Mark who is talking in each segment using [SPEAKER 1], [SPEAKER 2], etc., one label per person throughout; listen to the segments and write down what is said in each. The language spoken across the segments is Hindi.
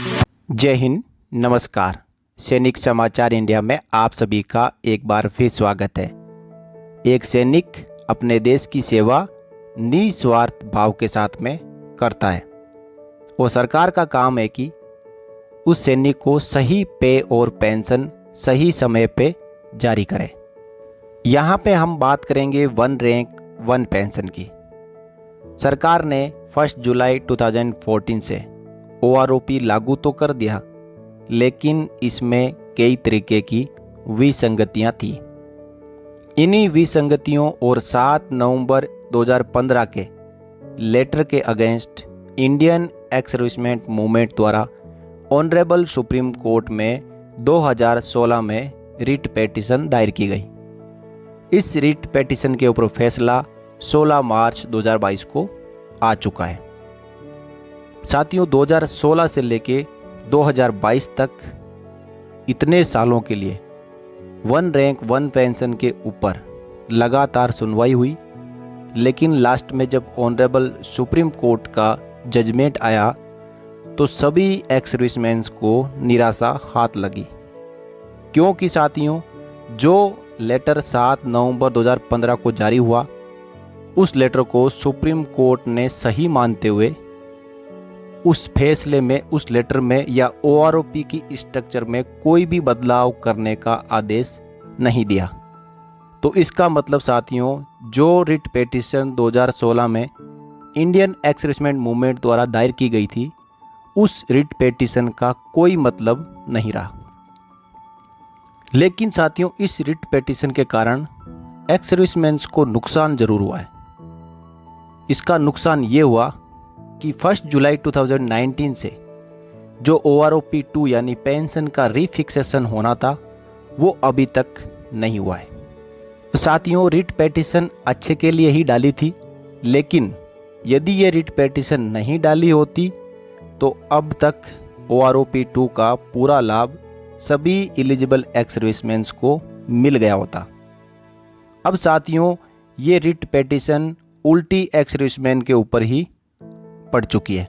[SPEAKER 1] जय हिंद, नमस्कार। सैनिक समाचार इंडिया में आप सभी का एक बार फिर स्वागत है। एक सैनिक अपने देश की सेवा निस्वार्थ भाव के साथ में करता है और सरकार का काम है कि उस सैनिक को सही पे और पेंशन सही समय पे जारी करे। यहाँ पे हम बात करेंगे वन रैंक वन पेंशन की। सरकार ने 1 जुलाई 2014 से OROP लागू तो कर दिया, लेकिन इसमें कई तरीके की विसंगतियां थी। इन्हीं विसंगतियों और 7 नवंबर 2015 के लेटर के against Indian ex servicemen movement द्वारा ऑनरेबल सुप्रीम कोर्ट में 2016 में रिट पेटिशन दायर की गई। इस रिट पेटिशन के ऊपर फैसला 16 मार्च 2022 को आ चुका है। साथियों, 2016 से लेके 2022 तक इतने सालों के लिए वन रैंक वन पेंशन के ऊपर लगातार सुनवाई हुई, लेकिन लास्ट में जब ऑनरेबल सुप्रीम कोर्ट का जजमेंट आया तो सभी एक्स सर्विसमैन को निराशा हाथ लगी, क्योंकि साथियों जो लेटर 7 नवंबर 2015 को जारी हुआ, उस लेटर को सुप्रीम कोर्ट ने सही मानते हुए उस फैसले में, उस लेटर में या OROP की स्ट्रक्चर में कोई भी बदलाव करने का आदेश नहीं दिया। तो इसका मतलब साथियों, जो रिट पेटिशन 2016 में इंडियन एक्स सर्विसमेन मूवमेंट द्वारा दायर की गई थी, उस रिट पेटिशन का कोई मतलब नहीं रहा। लेकिन साथियों, इस रिट पेटिशन के कारण एक्स सर्विसमैन को नुकसान जरूर हुआ है। इसका नुकसान ये हुआ कि 1 जुलाई 2019 से जो OROP 2 यानी पेंशन का रिफिक्सेशन होना था, वो अभी तक नहीं हुआ है। साथियों, रिट पेटिशन अच्छे के लिए ही डाली थी, लेकिन यदि ये रिट पेटिशन नहीं डाली होती तो अब तक OROP 2 का पूरा लाभ सभी एलिजिबल एक्स सर्विसमैन को मिल गया होता। अब साथियों, ये रिट पेटिशन उल्टी एक्स सर्विसमैन के ऊपर ही पड़ चुकी है,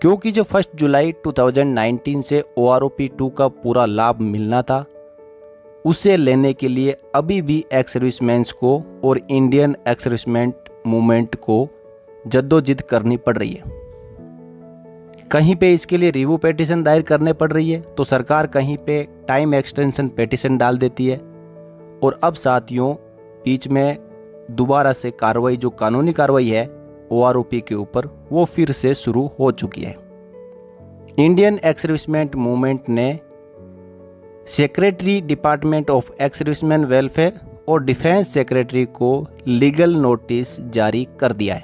[SPEAKER 1] क्योंकि जो 1 जुलाई 2019 से OROP 2 का पूरा लाभ मिलना था, उसे लेने के लिए अभी भी एक्स सर्विसमैन को और इंडियन एक्स सर्विसमेन मूवमेंट को जद्दोजहद करनी पड़ रही है। कहीं पे इसके लिए रिव्यू पेटिशन दायर करने पड़ रही है, तो सरकार कहीं पे टाइम एक्सटेंशन पेटिशन डाल देती है। और अब साथियों, बीच में दोबारा से कार्रवाई, जो कानूनी कार्रवाई है OROP के ऊपर, वो फिर से शुरू हो चुकी है। इंडियन एक्स सर्विसमेन मूवमेंट ने secretary department of x servicemen welfare और डिफेंस सेक्रेटरी को लीगल नोटिस जारी कर दिया है।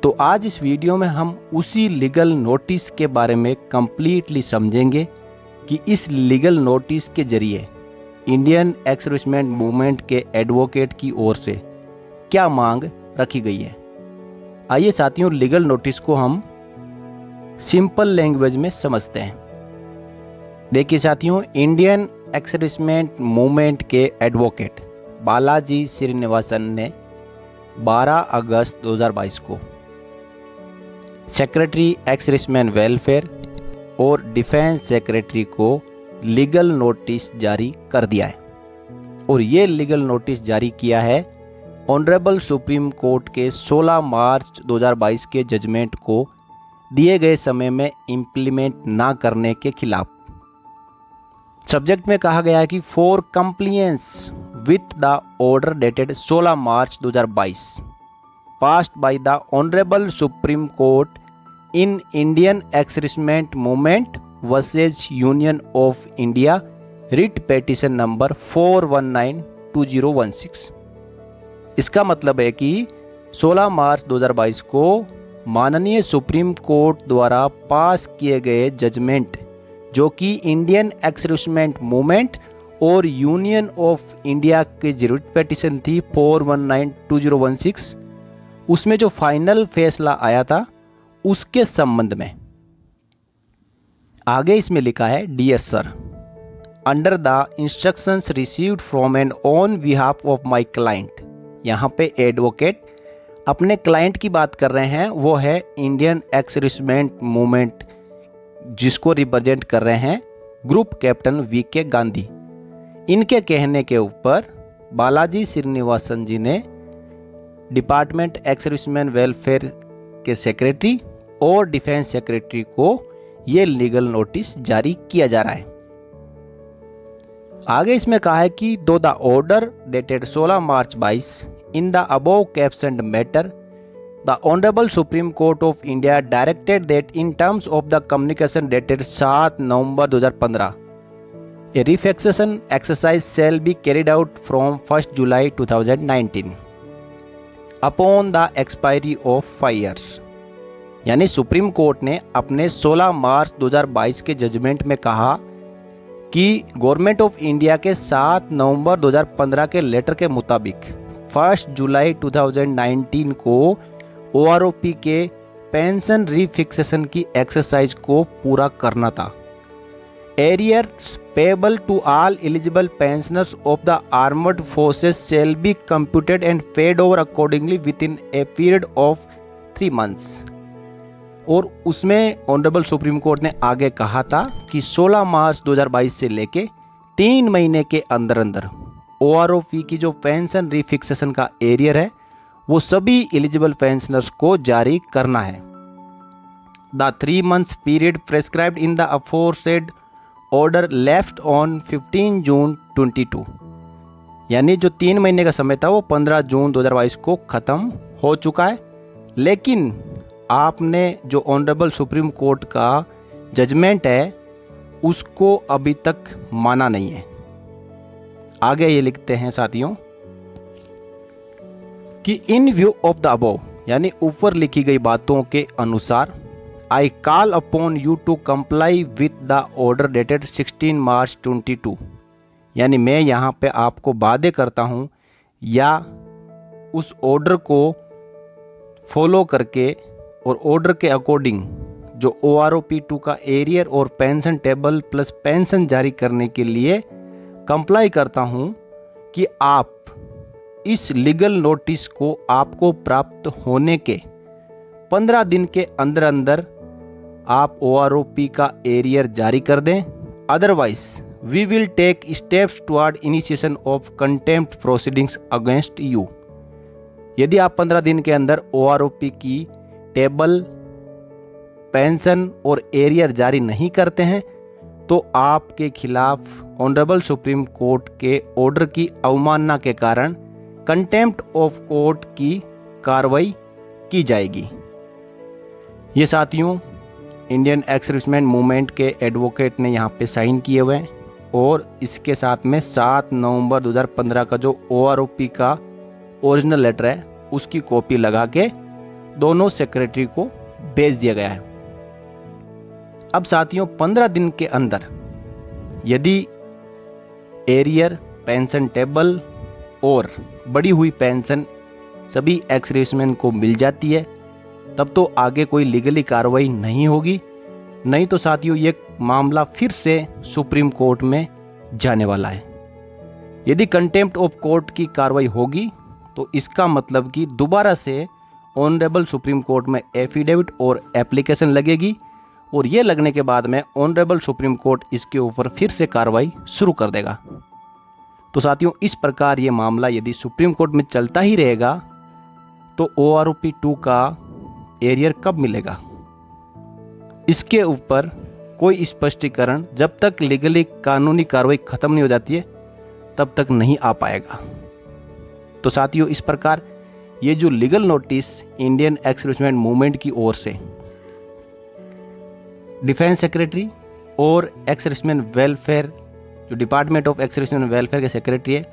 [SPEAKER 1] तो आज इस वीडियो में हम उसी लीगल नोटिस के बारे में कंप्लीटली समझेंगे कि इस लीगल नोटिस के जरिए इंडियन एक्स सर्विसमेन मूवमेंट के एडवोकेट की ओर से क्या मांग रखी गई है। आइए साथियों, लीगल नोटिस को हम सिंपल लैंग्वेज में समझते हैं। देखिए साथियों, इंडियन एक्स सर्विसमेन मूवमेंट के एडवोकेट बालाजी श्रीनिवासन ने 12 अगस्त 2022 को सेक्रेटरी एक्स सर्विसमेन वेलफेयर और डिफेंस सेक्रेटरी को लीगल नोटिस जारी कर दिया है। और ये लीगल नोटिस जारी किया है ऑनरेबल सुप्रीम कोर्ट के 16 मार्च 2022 के जजमेंट को दिए गए समय में इम्प्लीमेंट ना करने के खिलाफ। सब्जेक्ट में कहा गया है कि for compliance with the order dated 16 March 2022 passed by the Honorable Supreme Court in Indian Ex Servicemen Movement versus Union of India, writ petition number 4192016। इसका मतलब है कि 16 मार्च 2022 को माननीय सुप्रीम कोर्ट द्वारा पास किए गए जजमेंट, जो कि इंडियन एक्स सर्विसमेन मूवमेंट और यूनियन ऑफ इंडिया की रिट पेटिशन थी 4192016, उसमें जो फाइनल फैसला आया था उसके संबंध में आगे इसमें लिखा है, dear sir, under the instructions received from an on behalf of my client. यहाँ पे एडवोकेट अपने क्लाइंट की बात कर रहे हैं, वो है इंडियन एक्स सर्विसमेन मूवमेंट जिसको रिप्रेजेंट कर रहे हैं ग्रुप कैप्टन वीके गांधी। इनके कहने के ऊपर बालाजी श्रीनिवासन जी ने डिपार्टमेंट एक्स सर्विसमैन वेलफेयर के सेक्रेटरी और डिफेंस सेक्रेटरी को ये लीगल नोटिस जारी किया जा रहा है। आगे इसमें कहा है कि दो the order dated 16 March 22 in the above captioned matter the honourable Supreme Court of India directed that in terms of the communication dated 7 November 2015 a refixation exercise shall be carried out from 1 July 2019 upon the expiry of 5 years. यानी सुप्रीम कोर्ट ने अपने 16 मार्च 2022 के जजमेंट में कहा कि गवर्नमेंट ऑफ इंडिया के 7 नवंबर 2015 के लेटर के मुताबिक 1 जुलाई 2019 को OROP के पेंशन रिफिक्सेशन की एक्सरसाइज को पूरा करना था। Arrears payable to all eligible pensioners of the armoured forces shall be computed and paid over accordingly within a period of 3 months. और उसमें ऑनरेबल सुप्रीम कोर्ट ने आगे कहा था कि 16 मार्च 2022 से लेके 3 महीने के अंदर अंदर OROP की जो पेंशन रिफिक्सेशन का एरियर है वो सभी एलिजिबल पेंशनर्स को जारी करना है। The 3 months period prescribed in the aforesaid order left on 15 जून 22। यानी जो 3 महीने का समय था वो 15 जून 2022 को ख़त्म हो चुका है, लेकिन आपने जो ऑनरेबल सुप्रीम कोर्ट का जजमेंट है उसको अभी तक माना नहीं है। आगे ये लिखते हैं साथियों कि in view of the above, यानी ऊपर लिखी गई बातों के अनुसार, I call upon you to comply with the order dated 16 March 22। यानी मैं यहाँ पे आपको वादे करता हूँ या उस ऑर्डर को फॉलो करके और ऑर्डर के अकॉर्डिंग जो OROP 2 का एरियर और पेंशन टेबल प्लस पेंशन जारी करने के लिए कंप्लाई करता हूँ कि आप इस लीगल नोटिस को आपको प्राप्त होने के 15 दिन के अंदर अंदर आप OROP का एरियर जारी कर दें। Otherwise we will take steps toward initiation of contempt proceedings against you. यदि आप 15 दिन के अंदर OROP की टेबल, पेंशन और एरियर जारी नहीं करते हैं तो आपके खिलाफ ऑनरेबल सुप्रीम कोर्ट के ऑर्डर की अवमानना के कारण कंटेम्प्ट ऑफ कोर्ट की कार्रवाई की जाएगी। ये साथियों इंडियन एक्स सर्विसमैन मूवमेंट के एडवोकेट ने यहाँ पे साइन किए हुए हैं और इसके साथ में 7 नवंबर 2015 का जो OROP का ओरिजिनल लेटर है उसकी कॉपी लगा के दोनों सेक्रेटरी को भेज दिया गया है। अब साथियों 15 दिन के अंदर यदि एरियर, पेंशन टेबल और बढ़ी हुई पेंशन सभी एक्स सर्विसमैन को मिल जाती है तब तो आगे कोई लीगली कार्रवाई नहीं होगी, नहीं तो साथियों ये मामला फिर से सुप्रीम कोर्ट में जाने वाला है। यदि कंटेम्प्ट ऑफ कोर्ट की कार्रवाई होगी तो इसका मतलब कि दोबारा से ऑनरेबल सुप्रीम कोर्ट में एफिडेविट और एप्लीकेशन लगेगी और ये लगने के बाद में ऑनरेबल सुप्रीम कोर्ट इसके ऊपर फिर से कार्रवाई शुरू कर देगा। तो साथियों इस प्रकार ये मामला यदि सुप्रीम कोर्ट में चलता ही रहेगा तो OROP 2 का एरियर कब मिलेगा, इसके ऊपर कोई स्पष्टीकरण जब तक लीगली कानूनी कार्रवाई खत्म नहीं हो जाती है तब तक नहीं आ पाएगा। तो साथियों इस प्रकार ये जो legal notice Indian ex serviceman movement की ओर से डिफेंस सेक्रेटरी और एक्स सर्विसमैन वेलफेयर जो department of ex serviceman welfare के सेक्रेटरी है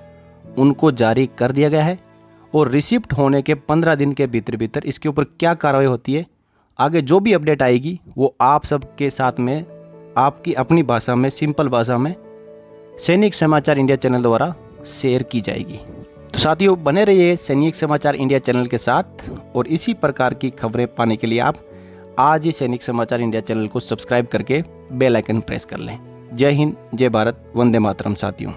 [SPEAKER 1] उनको जारी कर दिया गया है और रिसिप्ट होने के 15 दिन के भीतर भीतर इसके ऊपर क्या कार्रवाई होती है, आगे जो भी अपडेट आएगी वो आप सबके साथ में आपकी अपनी भाषा में, सिंपल भाषा में सैनिक समाचार इंडिया चैनल द्वारा शेयर की जाएगी। तो साथियों बने रहिए सैनिक समाचार इंडिया चैनल के साथ और इसी प्रकार की खबरें पाने के लिए आप आज ही सैनिक समाचार इंडिया चैनल को सब्सक्राइब करके बेल आइकन प्रेस कर लें। जय हिंद, जय भारत, वंदे मातरम साथियों।